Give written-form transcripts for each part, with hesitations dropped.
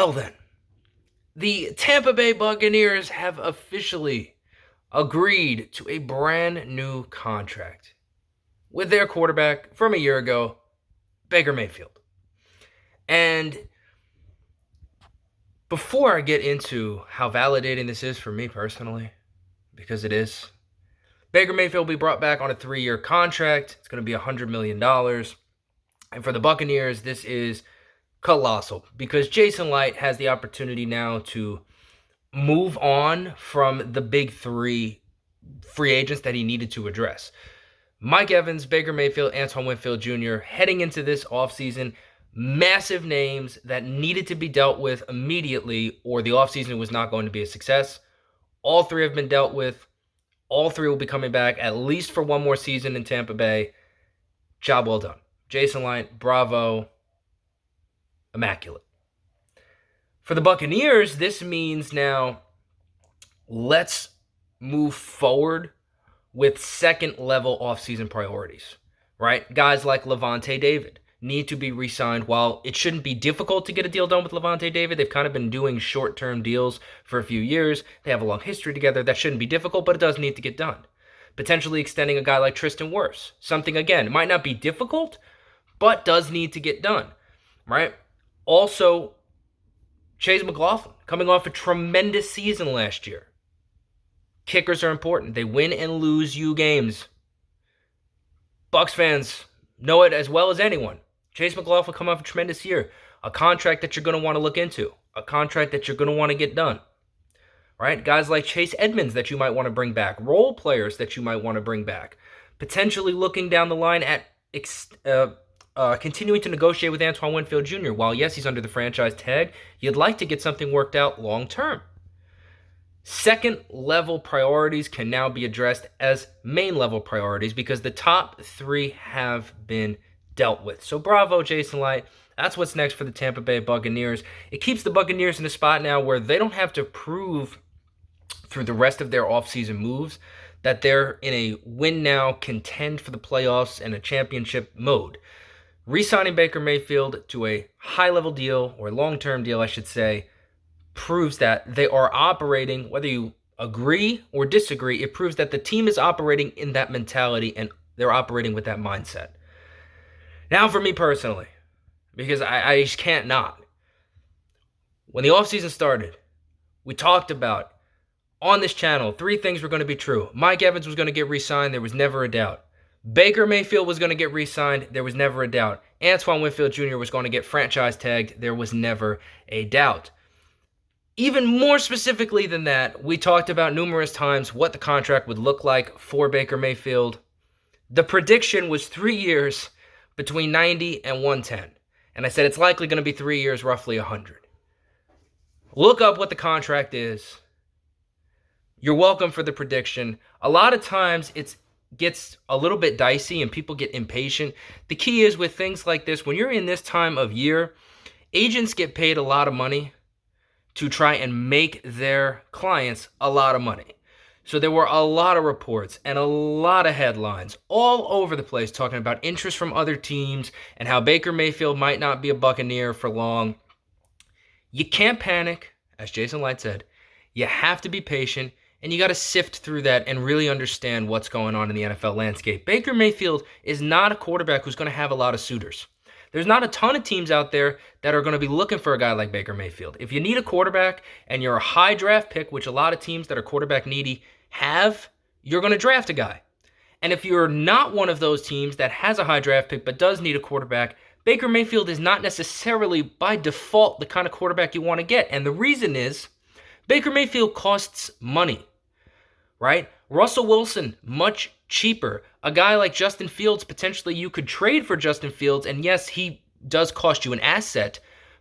Well then, the Tampa Bay Buccaneers have officially agreed to a brand new contract with their quarterback from a year ago, Baker Mayfield. And before I get into how validating this is for me personally, because it is, Baker Mayfield will be brought back on a 3-year contract. It's going to be $100 million. And for the Buccaneers, this is colossal because Jason Licht has the opportunity now to move on from the big three free agents that he needed to address. Mike Evans, Baker Mayfield, Antoine Winfield Jr. heading into this offseason, massive names that needed to be dealt with immediately or the offseason was not going to be a success. All three have been dealt with. All three will be coming back at least for one more season in Tampa Bay. Job well done. Jason Licht, bravo. Immaculate. For the Buccaneers, this means now let's move forward with second-level offseason priorities, right? Guys like Lavonte David need to be re-signed. While it shouldn't be difficult to get a deal done with Lavonte David, they've kind of been doing short-term deals for a few years. They have a long history together. That shouldn't be difficult, but it does need to get done. Potentially extending a guy like Tristan Wirfs. Something, again, it might not be difficult, but does need to get done, right? Also, Chase McLaughlin, coming off a tremendous season last year. Kickers are important. They win and lose you games. Bucs fans know it as well as anyone. Chase McLaughlin coming off a tremendous year. A contract that you're going to want to look into. A contract that you're going to want to get done. Right? Guys like Chase Edmonds that you might want to bring back. Role players that you might want to bring back. Potentially looking down the line at continuing to negotiate with Antoine Winfield Jr. While, yes, he's under the franchise tag, you'd like to get something worked out long term. Second-level priorities can now be addressed as main-level priorities because the top three have been dealt with. So bravo, Jason Licht. That's what's next for the Tampa Bay Buccaneers. It keeps the Buccaneers in a spot now where they don't have to prove through the rest of their offseason moves that they're in a win-now, contend for the playoffs and a championship mode. Re-signing Baker Mayfield to a high-level deal, or a long-term deal, I should say, proves that they are operating, whether you agree or disagree, it proves that the team is operating in that mentality and they're operating with that mindset. Now for me personally, because I just can't not. When the offseason started, we talked about, on this channel, 3 things were going to be true. Mike Evans was going to get re-signed. There was never a doubt. Baker Mayfield was going to get re-signed. There was never a doubt. Antoine Winfield Jr. was going to get franchise tagged. There was never a doubt. Even more specifically than that, we talked about numerous times what the contract would look like for Baker Mayfield. The prediction was 3 years between 90 and 110. And I said it's likely going to be 3 years, roughly 100. Look up what the contract is. You're welcome for the prediction. A lot of times it gets a little bit dicey and people get impatient. The key is with things like this, when you're in this time of year, agents get paid a lot of money to try and make their clients a lot of money. So there were a lot of reports and a lot of headlines all over the place talking about interest from other teams and how Baker Mayfield might not be a Buccaneer for long. You can't panic, as Jason Licht said. You have to be patient, and you got to sift through that and really understand what's going on in the NFL landscape. Baker Mayfield is not a quarterback who's going to have a lot of suitors. There's not a ton of teams out there that are going to be looking for a guy like Baker Mayfield. If you need a quarterback and you're a high draft pick, which a lot of teams that are quarterback needy have, you're going to draft a guy. And if you're not one of those teams that has a high draft pick but does need a quarterback, Baker Mayfield is not necessarily by default the kind of quarterback you want to get. And the reason is Baker Mayfield costs money, right? Russell Wilson, much cheaper. A guy like Justin Fields, potentially you could trade for Justin Fields, and yes, he does cost you an asset,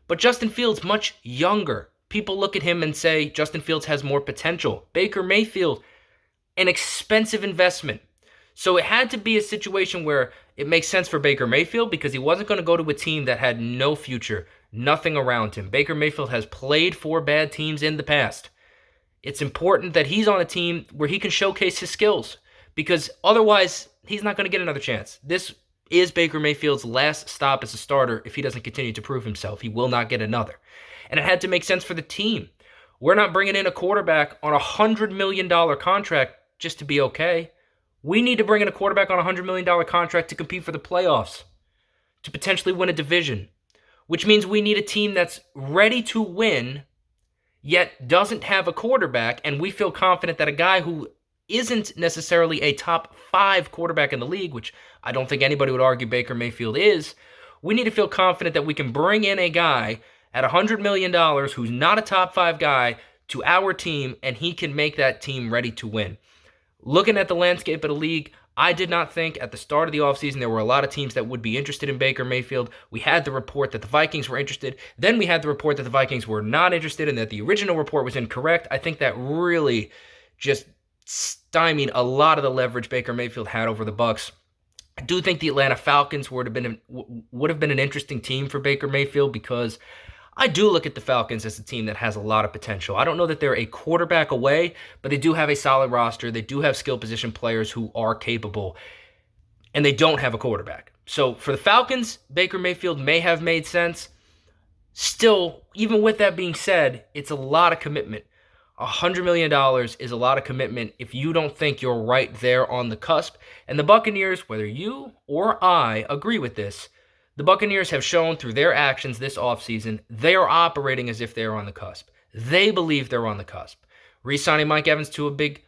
but Justin Fields, much younger. People look at him and say Justin Fields has more potential. Baker Mayfield, an expensive investment. So it had to be a situation where it makes sense for Baker Mayfield because he wasn't going to go to a team that had no future, nothing around him. Baker Mayfield has played for bad teams in the past. It's important that he's on a team where he can showcase his skills because otherwise he's not going to get another chance. This is Baker Mayfield's last stop as a starter if he doesn't continue to prove himself. He will not get another. and it had to make sense for the team. We're not bringing in a quarterback on a $100 million contract just to be okay. We need to bring in a quarterback on a $100 million contract to compete for the playoffs, to potentially win a division, which means we need a team that's ready to win, yet doesn't have a quarterback, and we feel confident that a guy who isn't necessarily a top 5 quarterback in the league, which I don't think anybody would argue Baker Mayfield is, we need to feel confident that we can bring in a guy at $100 million who's not a top 5 guy to our team, and he can make that team ready to win. Looking at the landscape of the league, I did not think at the start of the offseason there were a lot of teams that would be interested in Baker Mayfield. We had the report that the Vikings were interested. Then we had the report that the Vikings were not interested and that the original report was incorrect. I think that really just stymied a lot of the leverage Baker Mayfield had over the Bucs. I do think the Atlanta Falcons would have been an interesting team for Baker Mayfield, because I do look at the Falcons as a team that has a lot of potential. I don't know that they're a quarterback away, but they do have a solid roster. They do have skill position players who are capable, and they don't have a quarterback. So for the Falcons, Baker Mayfield may have made sense. Still, even with that being said, it's a lot of commitment. $100 million is a lot of commitment if you don't think you're right there on the cusp. And the Buccaneers, whether you or I agree with this, the Buccaneers have shown through their actions this offseason they are operating as if they're on the cusp. They believe they're on the cusp. Re-signing Mike Evans to a big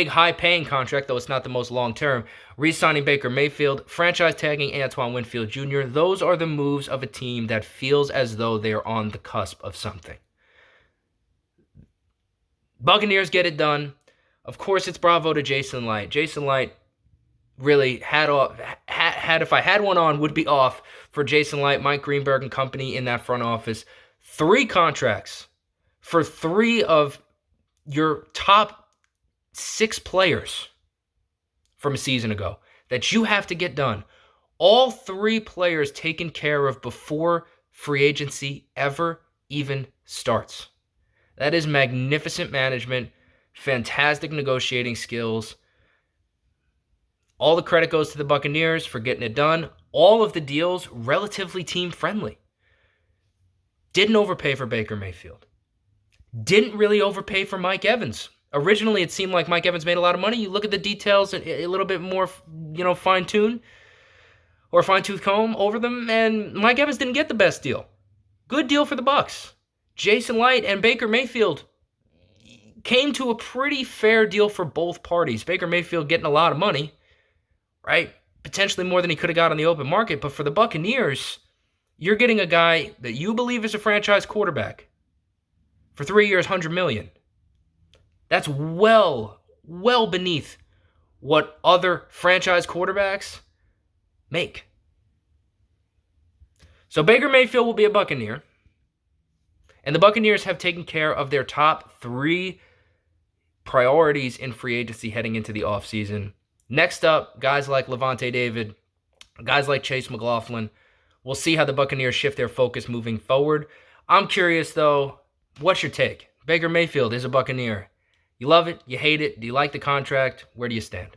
high-paying contract, though it's not the most long-term. Re-signing Baker Mayfield, franchise tagging Antoine Winfield Jr. Those are the moves of a team that feels as though they are on the cusp of something. Buccaneers get it done. Of course, it's bravo to Jason Light. Jason Light really had if I had one on, would be off for Jason Light, Mike Greenberg and company in that front office. 3 contracts for 3 of your top 6 players from a season ago that you have to get done. All 3 players taken care of before free agency ever even starts. That is magnificent management, fantastic negotiating skills. All the credit goes to the Buccaneers for getting it done. All of the deals relatively team-friendly. Didn't overpay for Baker Mayfield. Didn't really overpay for Mike Evans. Originally, it seemed like Mike Evans made a lot of money. You look at the details a little bit more, fine-tuned or fine-tooth comb over them, and Mike Evans didn't get the best deal. Good deal for the Bucs. Jason Light and Baker Mayfield came to a pretty fair deal for both parties. Baker Mayfield getting a lot of money, right? Potentially more than he could have got on the open market. But for the Buccaneers, you're getting a guy that you believe is a franchise quarterback for 3 years, $100 million. That's well beneath what other franchise quarterbacks make. So Baker Mayfield will be a Buccaneer. And the Buccaneers have taken care of their top 3 priorities in free agency heading into the offseason. Next up, guys like Levante David, guys like Chase McLaughlin. We'll see how the Buccaneers shift their focus moving forward. I'm curious, though, what's your take? Baker Mayfield is a Buccaneer. You love it? You hate it? Do you like the contract? Where do you stand?